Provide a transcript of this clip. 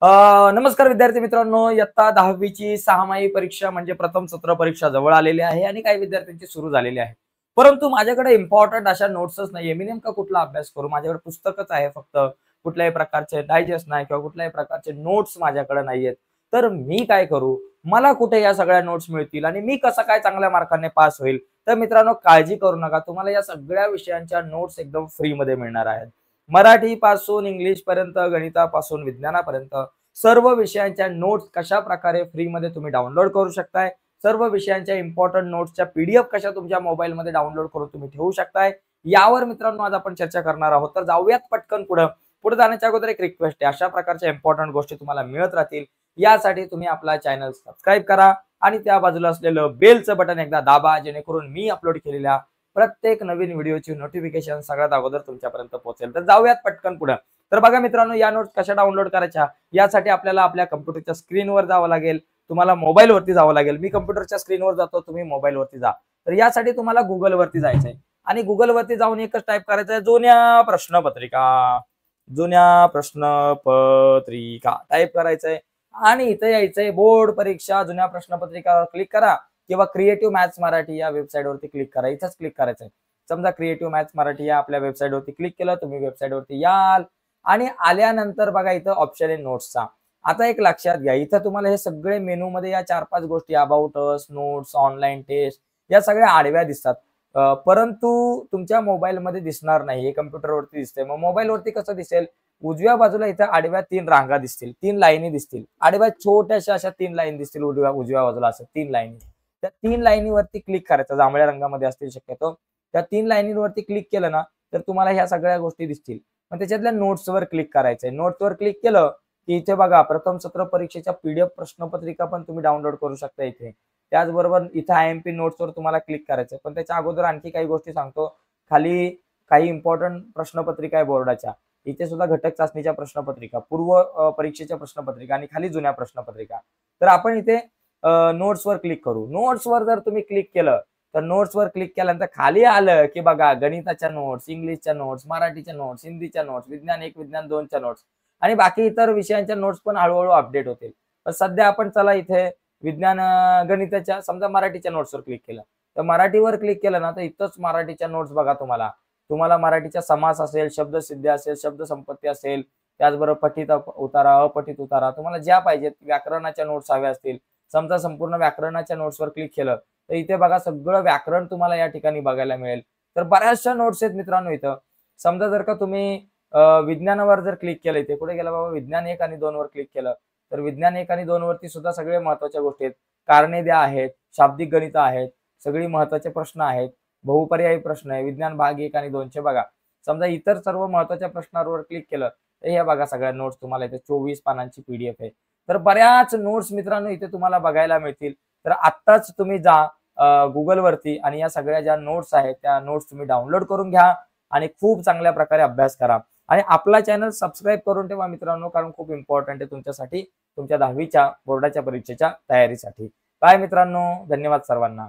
नमस्कार विद्यार्थी मित्रांनो, इयत्ता 10वीची सहामाही परीक्षा म्हणजे प्रथम सत्र परीक्षा जवळ आलेली आहे आणि काही विद्यार्थ्यांची सुरू झालेली आहे. परंतु माझ्याकडे इम्पॉर्टंट अशा नोट्सच नाहीये. मी नेमका कुठला अभ्यास करू? माझ्याकडे पुस्तकच आहे फक्त. कुठल्याही प्रकारचे डायजेस्ट नाही किंवा कुठल्याही प्रकारचे नोट्स माझ्याकडे नाहीयेत. तर मी काय करू? मला कुठे या सगळ्या नोट्स मिळतील आणि मी कसा काय चांगल्या मार्काने पास होईल? तर मित्रांनो काळजी करू नका. तुम्हाला या सगळ्या विषयांच्या नोट्स एकदम फ्रीमध्ये मिळणार आहेत. मराठीपासून इंग्लिशपर्यंत, गणितापासून विज्ञानापर्यंत सर्व विषयांच्या नोट्स कशा प्रकारे फ्रीमध्ये तुम्ही डाउनलोड करू शकताय. सर्व विषयांच्या इम्पॉर्टंट नोट्सच्या पीडीएफ कशा तुमच्या मोबाईलमध्ये डाउनलोड करून तुम्ही ठेवू शकताय. यावर मित्रांनो आज आपण चर्चा करणार आहोत. तर जाऊयात पटकन पुढे जाण्याच्या अगोदर एक रिक्वेस्ट आहे. अशा प्रकारच्या इम्पॉर्टंट गोष्टी तुम्हाला मिळत राहतील यासाठी तुम्ही आपला चॅनल सबस्क्राईब करा आणि त्या बाजूला असलेलं बेलचं बटन एकदा दाबा, जेणेकरून मी अपलोड केलेल्या प्रत्येक नवीन व्हिडिओची नोटिफिकेशन सगळ्यात अगोदर तुमच्यापर्यंत पोहोचेल. तर जाऊयात पटकन पुढे. तर बघा मित्रांनो, या नोट्स कशा डाउनलोड करायच्या यासाठी आपल्याला आपल्या कम्प्युटरच्या स्क्रीनवर जावं लागेल. तुम्हाला मोबाईलवरती जावं लागेल. मी कम्प्युटरच्या स्क्रीनवर जातो, तुम्ही मोबाईलवरती जा. तर यासाठी तुम्हाला गुगलवरती जायचंय आणि गुगलवरती जाऊन एकच टाईप करायचंय, जुन्या प्रश्नपत्रिका टाईप करायचंय आणि इथे यायचंय बोर्ड परीक्षा जुन्या प्रश्नपत्रिकावर क्लिक करा किंवा क्रिएटिव्ह मॅथ्स मराठी या वेबसाईटवरती क्लिक करा. इथंच क्लिक करायचंय. समजा क्रिएटिव्ह मॅथ्स मराठी या आपल्या वेबसाईटवरती क्लिक केलं, तुम्ही वेबसाईटवरती याल आणि आल्यानंतर बघा इथं ऑप्शन आहे नोट्सचा. आता एक लक्षात घ्या, इथं तुम्हाला हे सगळे मेनू मध्ये या 4-5 गोष्टी about us, notes, online test या सगळ्या आडव्या दिसतात. परंतु तुमच्या मोबाईलमध्ये दिसणार नाही. हे कम्प्युटरवरती दिसतंय. मग मोबाईलवरती कसं दिसेल? उजव्या बाजूला इथं आडव्या 3 रांगा दिसतील, 3 लाईनी दिसतील. आडव्या छोट्याशा अशा 3 लाईन दिसतील उजव्या बाजूला, असं 3 लाईनी. त्या 3 लाईनीवरती क्लिक करायचं. जांभळ्या रंगामध्ये असतील शक्यतो. त्या 3 लाईनीवरती क्लिक केलं ना तर तुम्हाला ह्या सगळ्या गोष्टी दिसतील. मग त्याच्यातल्या नोट्सवर क्लिक करायचंय. नोट्सवर क्लिक केलं की इथे बघा प्रथम सत्र परीक्षेच्या पीडीएफ प्रश्नपत्रिका पण तुम्ही डाउनलोड करू शकता इथे. त्याचबरोबर इथे आयएमपी नोट्सवर तुम्हाला क्लिक करायचंय. पण त्याच्या अगोदर आणखी काही गोष्टी सांगतो. खाली काही इम्पॉर्टंट प्रश्नपत्रिका आहे बोर्डाच्या. इथे सुद्धा घटक चाचणीच्या प्रश्नपत्रिका, पूर्व परीक्षेच्या प्रश्नपत्रिका आणि खाली जुन्या प्रश्नपत्रिका. तर आपण इथे नोट्सवर क्लिक करू. नोट्सवर जर तुम्ही क्लिक केलं तर नोट्सवर क्लिक केल्यानंतर खाली आलं की बघा गणिताच्या नोट्स, इंग्लिशच्या नोट्स, मराठीच्या नोट्स, हिंदीच्या नोट्स, विज्ञान 1, विज्ञान 2च्या नोट्स आणि बाकी इतर विषयांच्या नोट्स पण हळूहळू अपडेट होतील. तर सध्या आपण चला इथे विज्ञान गणिताच्या समजा मराठीच्या नोट्सवर क्लिक केलं. तर मराठीवर क्लिक केलं ना तर इथंच मराठीच्या नोट्स बघा तुम्हाला मराठीचा समास असेल, शब्दसिद्धी असेल, शब्दसंपत्ती असेल, त्याचबरोबर पठित उतारा, अपठित उतारा, तुम्हाला ज्या पाहिजेत व्याकरणाच्या नोट्स हव्या असतील. समजा संपूर्ण व्याकरणाच्या नोट्सवर क्लिक केलं तर इथे बघा सगळं व्याकरण तुम्हाला या ठिकाणी बघायला मिळेल. तर बऱ्याचशा नोट्स आहेत मित्रांनो इथं. समजा जर का तुम्ही विज्ञानावर जर क्लिक केलं, इथे कुठे गेला बाबा, विज्ञान 1 आणि 2 वर क्लिक केलं तर विज्ञान 1 आणि 2 वरती सुद्धा सगळे महत्वाच्या गोष्टी आहेत. कारणे द्या आहेत, शाब्दिक गणित आहेत, सगळी महत्वाचे प्रश्न आहेत, बहुपर्यायी प्रश्न आहे, विज्ञान भाग 1 आणि 2चे बघा. समजा इतर सर्व महत्वाच्या प्रश्नांवर क्लिक केलं तर हे बघा सगळ्या नोट्स तुम्हाला इथे 24 पानांची पीडीएफ आहे. तर बऱ्याच नोट्स मित्रांनो इथे तुम्हाला बघायला मिळतील. तर आत्ताच तुम्ही जा गुगलवरती आणि या सगळ्या ज्या नोट्स आहेत त्या नोट्स तुम्ही डाउनलोड करून घ्या आणि खूप चांगल्या प्रकारे अभ्यास करा. आणि आपला चॅनल सबस्क्राईब करून ठेवा मित्रांनो, कारण खूप इम्पॉर्टंट आहे तुमच्यासाठी, तुमच्या 10वीच्या बोर्डाच्या परीक्षेच्या तयारीसाठी. बाय मित्रांनो, धन्यवाद सर्वांना.